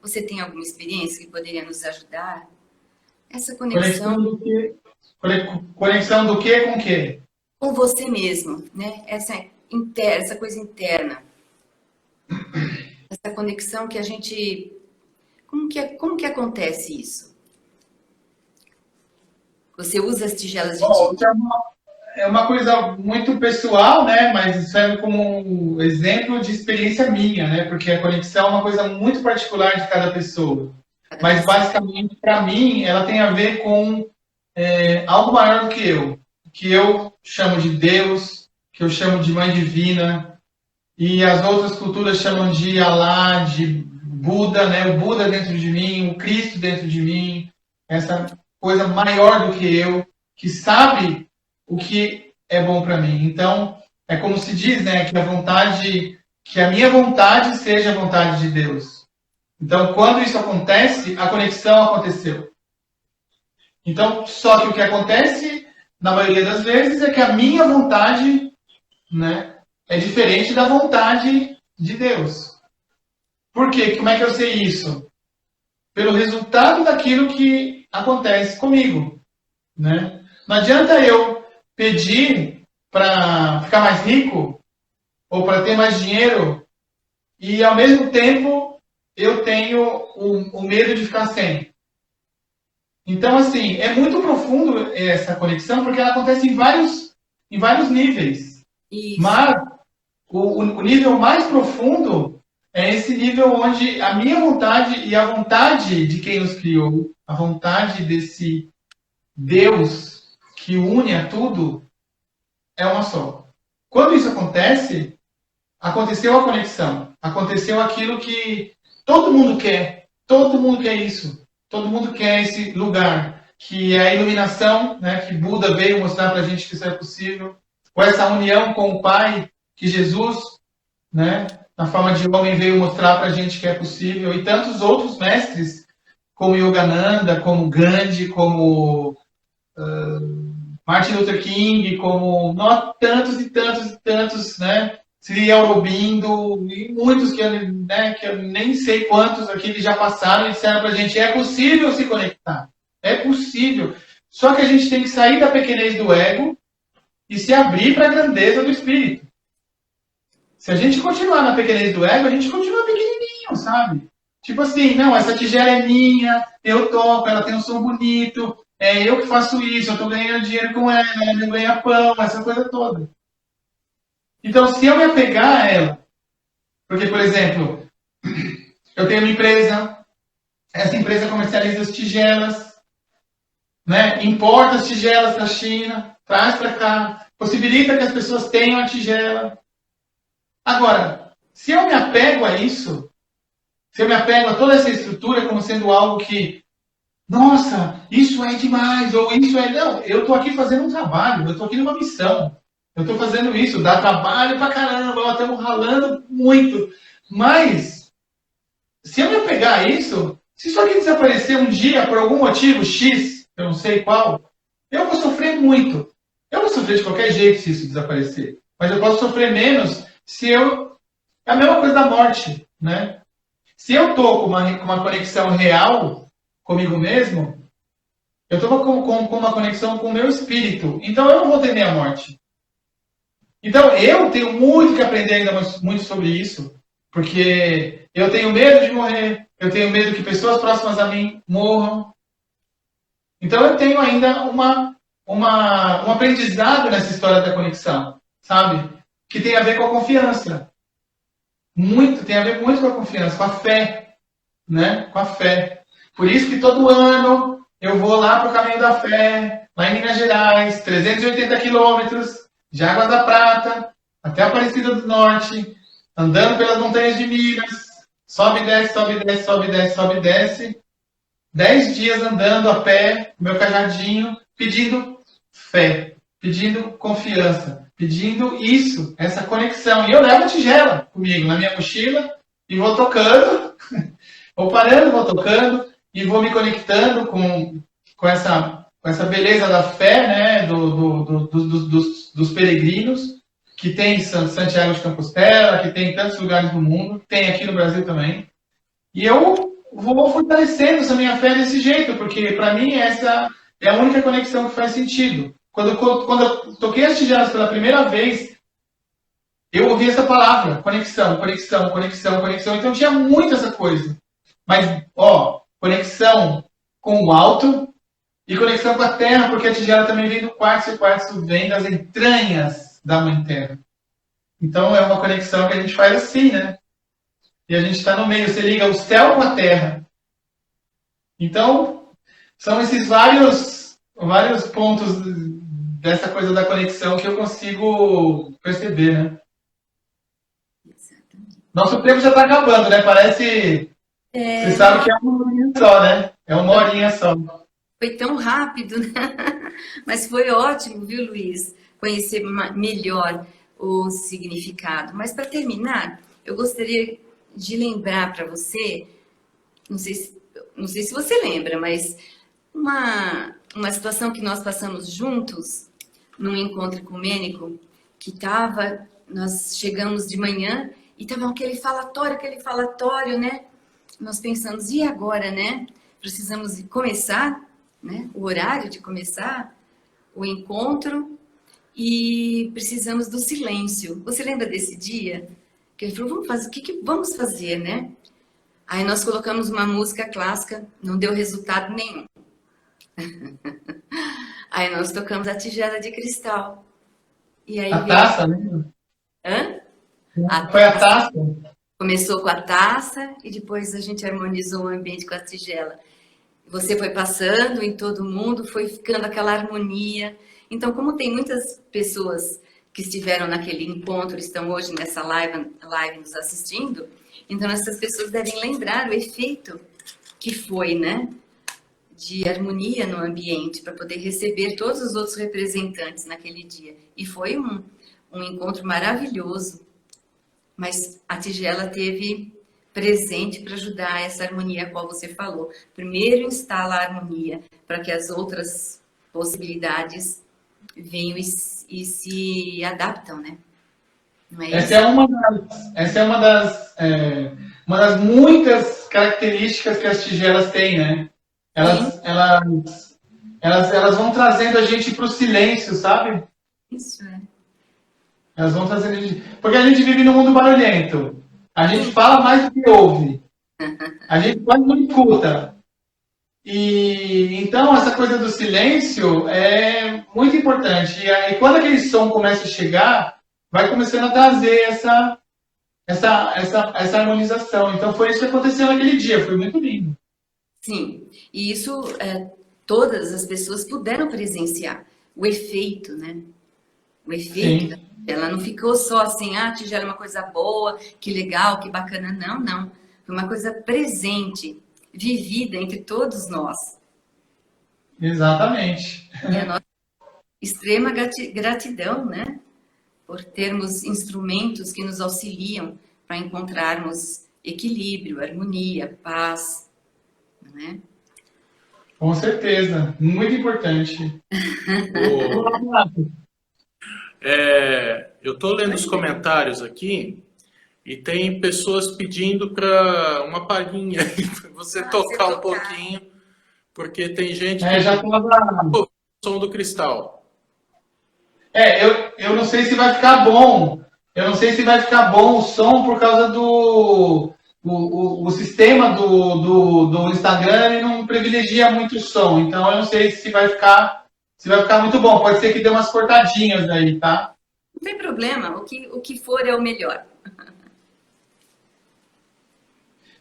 Você tem alguma experiência que poderia nos ajudar? Essa conexão... Conexão do quê com o quê? Com você mesmo, né? Essa coisa interna. Essa conexão que a gente... Como que acontece isso? Você usa as tigelas de tinta? É uma coisa muito pessoal, né? Mas serve como exemplo de experiência minha, né? Porque a conexão é uma coisa muito particular de cada pessoa. Mas basicamente, para mim, ela tem a ver com algo maior do que eu chamo de Deus, que eu chamo de Mãe Divina, e as outras culturas chamam de Alá, de Buda, né? O Buda dentro de mim, o Cristo dentro de mim, essa coisa maior do que eu, que sabe o que é bom para mim. Então, é como se diz, né, que a minha vontade seja a vontade de Deus. Então, quando isso acontece, a conexão aconteceu. Então, só que o que acontece, na maioria das vezes, é que a minha vontade, né, é diferente da vontade de Deus. Por quê? Como é que eu sei isso? Pelo resultado daquilo que acontece comigo, né? Não adianta eu pedir para ficar mais rico ou para ter mais dinheiro e, ao mesmo tempo, eu tenho o medo de ficar sem. Então, assim, é muito profundo essa conexão porque ela acontece em vários níveis. Isso. Mas o nível mais profundo é esse nível onde a minha vontade e a vontade de quem nos criou, a vontade desse Deus que une a tudo, é uma só. Quando isso acontece, aconteceu a conexão. Aconteceu aquilo que todo mundo quer. Todo mundo quer isso. Todo mundo quer esse lugar, que é a iluminação, né, que Buda veio mostrar para a gente que isso é possível. Ou essa união com o Pai, que Jesus, né, na forma de homem, veio mostrar para a gente que é possível. E tantos outros mestres, como Yogananda, como Gandhi, como Martin Luther King, como tantos e tantos e tantos, né? Sri Aurobindo, e muitos que eu nem sei quantos aqui já passaram e disseram para a gente, é possível se conectar. É possível. Só que a gente tem que sair da pequenez do ego e se abrir para a grandeza do espírito. Se a gente continuar na pequenez do ego, a gente continua pequenininho, sabe? Tipo assim, não, essa tigela é minha, eu toco, ela tem um som bonito, é eu que faço isso, eu estou ganhando dinheiro com ela, ela me ganha pão, essa coisa toda. Então, se eu me apegar a ela, porque, por exemplo, eu tenho uma empresa, essa empresa comercializa as tigelas, né? Importa as tigelas da China, traz para cá, possibilita que as pessoas tenham a tigela. Agora, se eu me apego a isso, se eu me apego a toda essa estrutura como sendo algo que, nossa, isso é demais, ou isso é... Não, eu estou aqui fazendo um trabalho, eu estou aqui numa missão. Eu estou fazendo isso, dá trabalho pra caramba, nós estamos ralando muito. Mas, se eu me apegar a isso, se isso aqui desaparecer um dia por algum motivo X, eu não sei qual, eu vou sofrer muito. Eu vou sofrer de qualquer jeito se isso desaparecer. Mas eu posso sofrer menos se eu... É a mesma coisa da morte, né? Se eu estou com uma conexão real comigo mesmo, eu estou com uma conexão com o meu espírito. Então eu não vou temer a morte. Então, eu tenho muito que aprender ainda muito sobre isso, porque eu tenho medo de morrer, eu tenho medo que pessoas próximas a mim morram. Então, eu tenho ainda um aprendizado nessa história da conexão, sabe? Que tem a ver com a confiança. Tem a ver muito com a confiança, com a fé, né? Com a fé. Por isso que todo ano eu vou lá para o Caminho da Fé, lá em Minas Gerais, 380 quilômetros, de Águas da Prata, até Aparecida do Norte, andando pelas montanhas de Minas, sobe e desce, sobe e desce, sobe e desce, sobe e desce. 10 dias andando a pé, meu cajadinho, pedindo fé, pedindo confiança, pedindo isso, essa conexão. E eu levo a tigela comigo na minha mochila e vou tocando, vou parando, vou tocando e vou me conectando com essa beleza da fé, né, dos peregrinos, que tem em Santiago de Compostela, que tem em tantos lugares do mundo, tem aqui no Brasil também. E eu vou fortalecendo essa minha fé desse jeito, porque para mim essa é a única conexão que faz sentido. Quando eu toquei as tigelas pela primeira vez, eu ouvi essa palavra, conexão, conexão, conexão, conexão. Então tinha muito essa coisa. Mas, conexão com o alto, e conexão com a Terra, porque a tigela também vem do quartzo, e o quartzo vem das entranhas da Mãe Terra. Então é uma conexão que a gente faz assim, né? E a gente está no meio, você liga o céu com a Terra. Então, são esses vários pontos dessa coisa da conexão que eu consigo perceber, né? Nosso tempo já está acabando, né? Parece... Você sabe que é uma horinha só, né? É uma horinha só. Foi tão rápido, né? Mas foi ótimo, viu, Luiz? Conhecer melhor o significado. Mas para terminar, eu gostaria de lembrar para você, não sei se você lembra, mas uma situação que nós passamos juntos num encontro ecumênico, nós chegamos de manhã e estava aquele falatório, né? Nós pensamos, e agora, né? Precisamos começar, né? O horário de começar o encontro e precisamos do silêncio. Você lembra desse dia? Que ele falou, o que vamos fazer, né? Aí nós colocamos uma música clássica, não deu resultado nenhum. Aí nós tocamos a tigela de cristal. E aí taça, né? Hã? Foi a taça? Começou com a taça e depois a gente harmonizou o ambiente com a tigela. Você foi passando em todo mundo, foi ficando aquela harmonia. Então, como tem muitas pessoas que estiveram naquele encontro estão hoje nessa live nos assistindo. Então, essas pessoas devem lembrar o efeito que foi, né? De harmonia no ambiente, para poder receber todos os outros representantes naquele dia. E foi um encontro maravilhoso. Mas a tigela teve presente para ajudar essa harmonia a qual você falou. Primeiro instala a harmonia para que as outras possibilidades venham e se adaptam, né? Não é isso? Essa é uma das muitas características que as tigelas têm, né? Elas vão trazendo a gente para o silêncio, sabe? Isso é. Elas vão trazendo a gente... Porque a gente vive num mundo barulhento. A gente fala mais do que ouve. A gente quase não escuta. E então essa coisa do silêncio é muito importante. E aí, quando aquele som começa a chegar, vai começando a trazer essa harmonização. Então foi isso que aconteceu naquele dia. Foi muito lindo. Sim, e isso todas as pessoas puderam presenciar o efeito, né? O efeito. Sim. Ela não ficou só assim, a tigela é uma coisa boa, que legal, que bacana. Não, não. Foi uma coisa presente, vivida entre todos nós. Exatamente. E a nossa extrema gratidão, né? Por termos instrumentos que nos auxiliam para encontrarmos equilíbrio, harmonia, paz, né? Com certeza. Muito importante. Eu estou lendo os comentários aqui e tem pessoas pedindo para uma palhinha aí, para você tocar um pouquinho, porque tem gente que já o som do cristal. Eu não sei se vai ficar bom. Eu não sei se vai ficar bom o som por causa do o sistema do Instagram, ele não privilegia muito o som. Então eu não sei se vai ficar muito bom. Pode ser que dê umas cortadinhas aí, tá? Não tem problema, o que for é o melhor.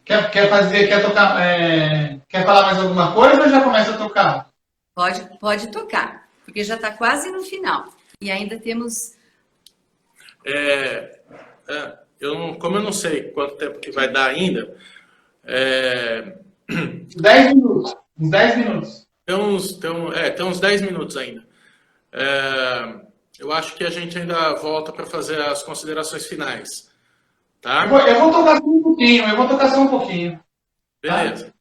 Quer tocar, quer falar mais alguma coisa ou já começa a tocar? Pode tocar, porque já está quase no final. E ainda temos... Como eu não sei quanto tempo que vai dar ainda... 10 minutos. Uns 10 minutos. Tem uns 10 minutos ainda. Eu acho que a gente ainda volta para fazer as considerações finais. Tá? Eu vou tocar só um pouquinho. Beleza. Tá?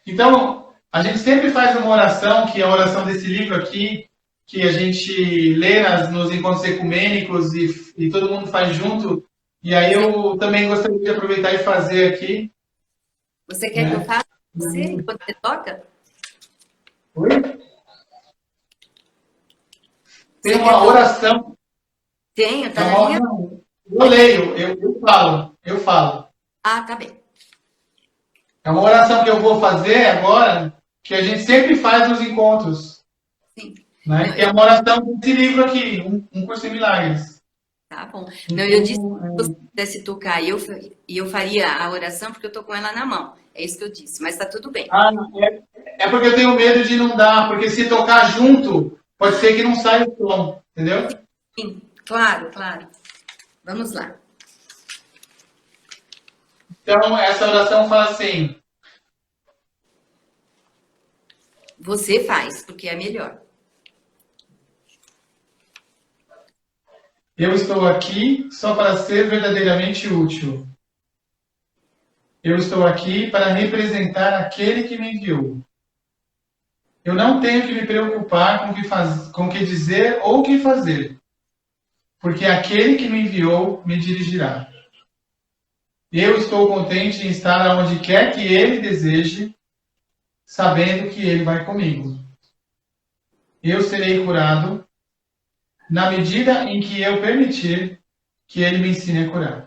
Então, a gente sempre faz uma oração, que é a oração desse livro aqui, que a gente lê nos encontros ecumênicos e todo mundo faz junto. E aí eu também gostaria de aproveitar e fazer aqui. Você quer que eu faça você enquanto você toca? Oi? Tem uma oração. Tenho, tá na linha? Eu leio, eu falo. Ah, tá bem. É uma oração que eu vou fazer agora, que a gente sempre faz nos encontros. Sim. Né? Que é uma oração desse livro aqui, Um Curso em Milagres. Tá bom. Não, eu disse que se você pudesse tocar e eu faria a oração porque eu tô com ela na mão. É isso que eu disse, mas tá tudo bem. É porque eu tenho medo de não dar, porque se tocar junto, pode ser que não saia o som, entendeu? Sim, claro, claro. Vamos lá. Então, essa oração fala assim: Você faz, porque é melhor. eu estou aqui só para ser verdadeiramente útil. Eu estou aqui para representar aquele que me enviou. Eu não tenho que me preocupar com o que dizer ou o que fazer, porque aquele que me enviou me dirigirá. Eu estou contente em estar onde quer que ele deseje, sabendo que ele vai comigo. Eu serei curado na medida em que eu permitir que ele me ensine a curar.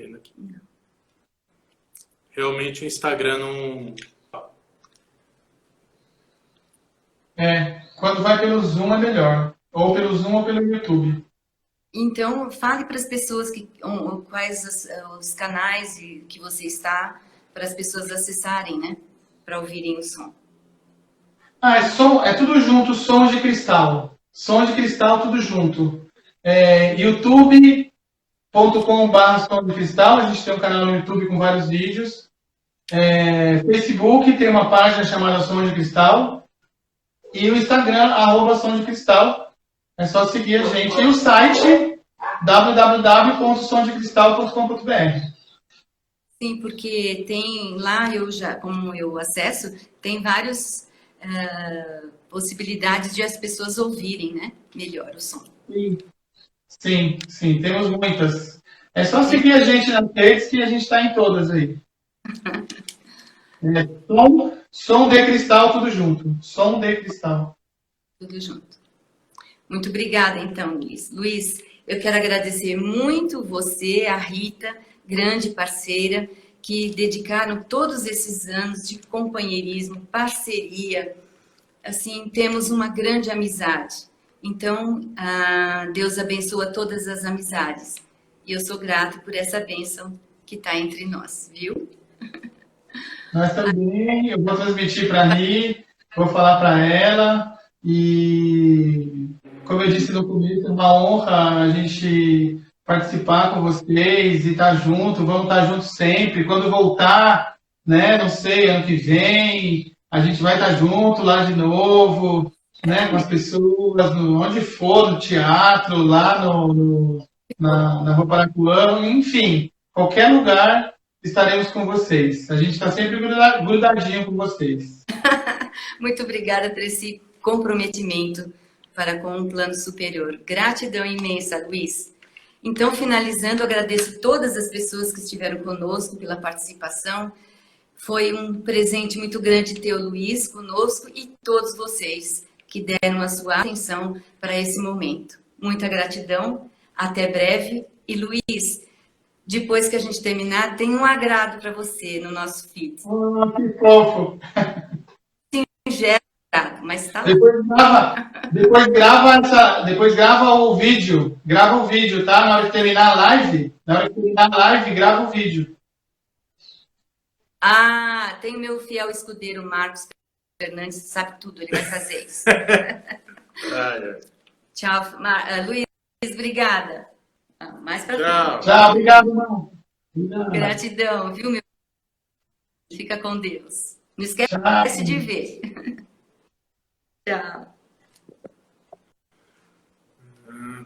vendo aqui. Realmente o Instagram não... Quando vai pelo Zoom é melhor. Ou pelo Zoom ou pelo YouTube. Então, fale para as pessoas quais os canais que você está, para as pessoas acessarem, né? Para ouvirem o som. É tudo junto, Sons de Cristal. Som de Cristal, tudo junto. youtube.com/som de cristal, a gente tem um canal no YouTube com vários vídeos. Facebook tem uma página chamada Som de Cristal. E o Instagram, @Som de Cristal. É só seguir a gente. E o site, www.somdecristal.com.br. Sim, porque tem lá, como eu acesso, tem várias possibilidades de as pessoas ouvirem, né? Melhor o som. Sim, temos muitas. É só seguir a gente nas redes que a gente está em todas aí. Som de Cristal, tudo junto. Som de Cristal. Tudo junto. Muito obrigada, então, Luiz. Luiz, eu quero agradecer muito você, a Rita, grande parceira, que dedicaram todos esses anos de companheirismo, parceria. Assim, temos uma grande amizade. Então, Deus abençoa todas as amizades. E eu sou grata por essa bênção que está entre nós, viu? Nós também. Eu vou transmitir para a Ri, vou falar para ela. E, como eu disse no começo, é uma honra a gente participar com vocês e estar junto. Vamos estar juntos sempre. Quando voltar, né? Não sei, ano que vem, a gente vai estar junto lá de novo, né? Com as pessoas, onde for, no teatro, lá na Rua Parapuã, enfim, qualquer lugar estaremos com vocês. A gente está sempre grudadinho com vocês. Muito obrigada por esse comprometimento para com um plano superior. Gratidão imensa, Luiz. Então, finalizando, agradeço todas as pessoas que estiveram conosco pela participação. Foi um presente muito grande ter o Luiz conosco e todos vocês que deram a sua atenção para esse momento. Muita gratidão, até breve. E Luiz, depois que a gente terminar, tem um agrado para você no nosso feed. Que fofo! Singelo, mas tá lá. Depois grava o vídeo. Grava o vídeo, tá? Na hora de terminar a live, grava o vídeo. Tem meu fiel escudeiro Marcos Fernandes, sabe tudo, ele vai fazer isso. Tchau, Luiz, obrigada. Mais pra frente. Tchau, obrigado, irmão. Gratidão, viu, meu? Fica com Deus. Não esquece de ver. Tchau.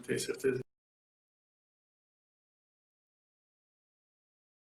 Tenho certeza.